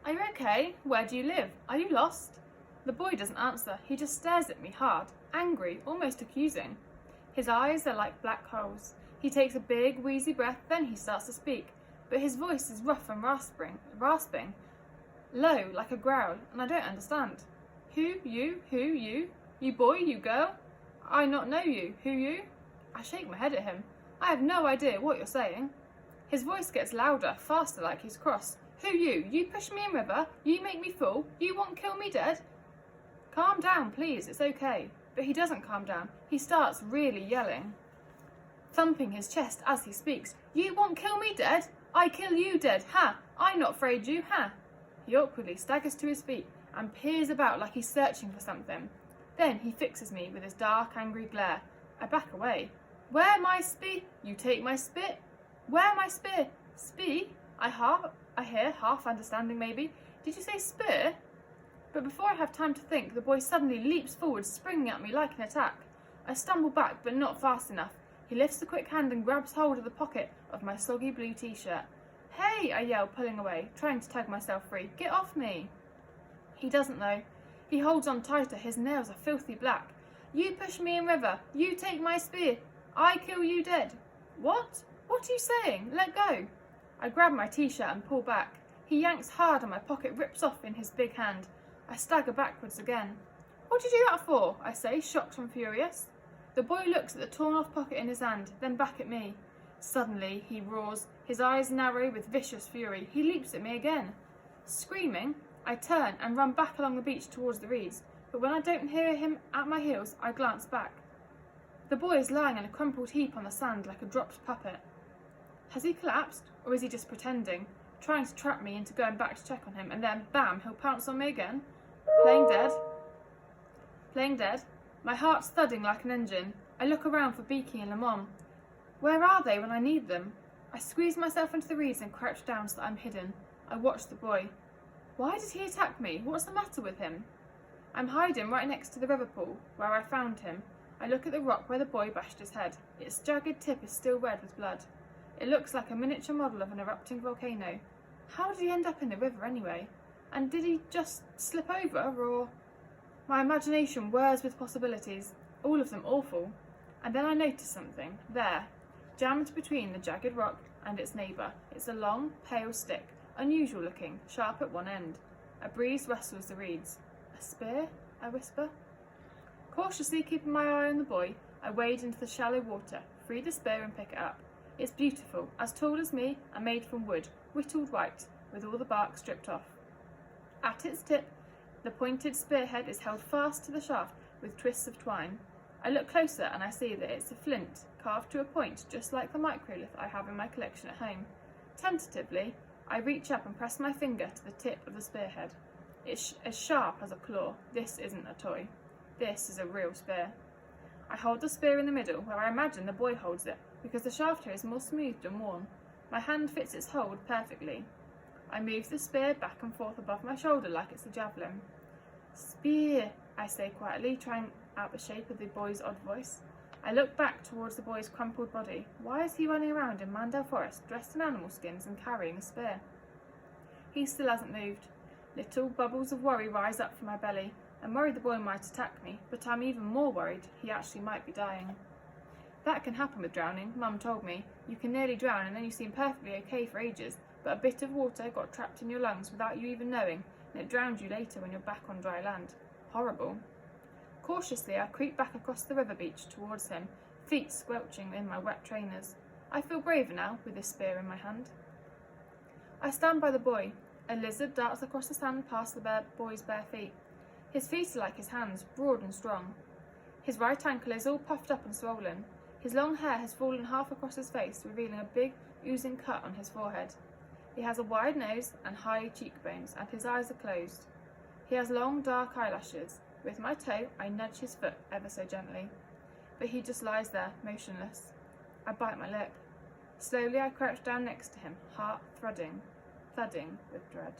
Are you okay? Where do you live? Are you lost? The boy doesn't answer. He just stares at me hard, angry, almost accusing. His eyes are like black holes. He takes a big, wheezy breath, then he starts to speak, but his voice is rough and rasping, low, like a growl, and I don't understand. Who, you? Who, you? You boy, you girl? I not know you. Who, you? I shake my head at him. I have no idea what you're saying. His voice gets louder, faster, like he's cross. Who, you? You push me in river? You make me fool? You want kill me dead? Calm down, please, it's okay. But he doesn't calm down. He starts really yelling, thumping his chest as he speaks. You want kill me dead? I kill you dead, ha! I not afraid you, ha! He awkwardly staggers to his feet and peers about like he's searching for something. Then he fixes me with his dark, angry glare. I back away. Where my spear? You take my spit? Where my spear? Spear? I hear, half understanding maybe. Did you say spear? But before I have time to think, the boy suddenly leaps forward, springing at me like an attack. I stumble back, but not fast enough. He lifts a quick hand and grabs hold of the pocket of my soggy blue t-shirt. Hey, I yell, pulling away, trying to tug myself free. Get off me! He doesn't though. He holds on tighter, his nails are filthy black. You push me in river, you take my spear, I kill you dead. What? What are you saying? Let go. I grab my t-shirt and pull back. He yanks hard and my pocket rips off in his big hand. I stagger backwards again. What did you do that for? I say, shocked and furious. The boy looks at the torn off pocket in his hand, then back at me. Suddenly he roars, his eyes narrow with vicious fury. He leaps at me again. Screaming, I turn and run back along the beach towards the reeds, but when I don't hear him at my heels, I glance back. The boy is lying in a crumpled heap on the sand like a dropped puppet. Has he collapsed, or is he just pretending, trying to trap me into going back to check on him, and then, bam, he'll pounce on me again? Playing dead. My heart's thudding like an engine. I look around for Beaky and Lamont. Where are they when I need them? I squeeze myself into the reeds and crouch down so that I'm hidden. I watch the boy. Why did he attack me? What's the matter with him? I'm hiding right next to the river pool, where I found him. I look at the rock where the boy bashed his head. Its jagged tip is still red with blood. It looks like a miniature model of an erupting volcano. How did he end up in the river anyway? And did he just slip over, or... My imagination whirs with possibilities, all of them awful. And then I notice something, there, jammed between the jagged rock and its neighbour. It's a long, pale stick, unusual looking, sharp at one end. A breeze rustles the reeds. A spear? I whisper. Cautiously keeping my eye on the boy, I wade into the shallow water, free the spear and pick it up. It's beautiful, as tall as me and made from wood, whittled white, with all the bark stripped off. At its tip, the pointed spearhead is held fast to the shaft with twists of twine. I look closer and I see that it's a flint, carved to a point just like the microlith I have in my collection at home. Tentatively, I reach up and press my finger to the tip of the spearhead. It's as sharp as a claw. This isn't a toy. This is a real spear. I hold the spear in the middle, where I imagine the boy holds it, because the shaft here is more smoothed and worn. My hand fits its hold perfectly. I move the spear back and forth above my shoulder like it's a javelin. Spear, I say quietly, trying out the shape of the boy's odd voice. I look back towards the boy's crumpled body. Why is he running around in Mandel Forest, dressed in animal skins and carrying a spear? He still hasn't moved. Little bubbles of worry rise up from my belly. I'm worried the boy might attack me, but I'm even more worried he actually might be dying. That can happen with drowning, Mum told me. You can nearly drown and then you seem perfectly okay for ages, but a bit of water got trapped in your lungs without you even knowing, and it drowned you later when you're back on dry land. Horrible. Cautiously, I creep back across the river beach towards him, feet squelching in my wet trainers. I feel braver now, with this spear in my hand. I stand by the boy. A lizard darts across the sand past the boy's bare feet. His feet are like his hands, broad and strong. His right ankle is all puffed up and swollen. His long hair has fallen half across his face, revealing a big, oozing cut on his forehead. He has a wide nose and high cheekbones, and his eyes are closed. He has long, dark eyelashes. With my toe, I nudge his foot ever so gently. But he just lies there, motionless. I bite my lip. Slowly I crouch down next to him, heart thudding with dread.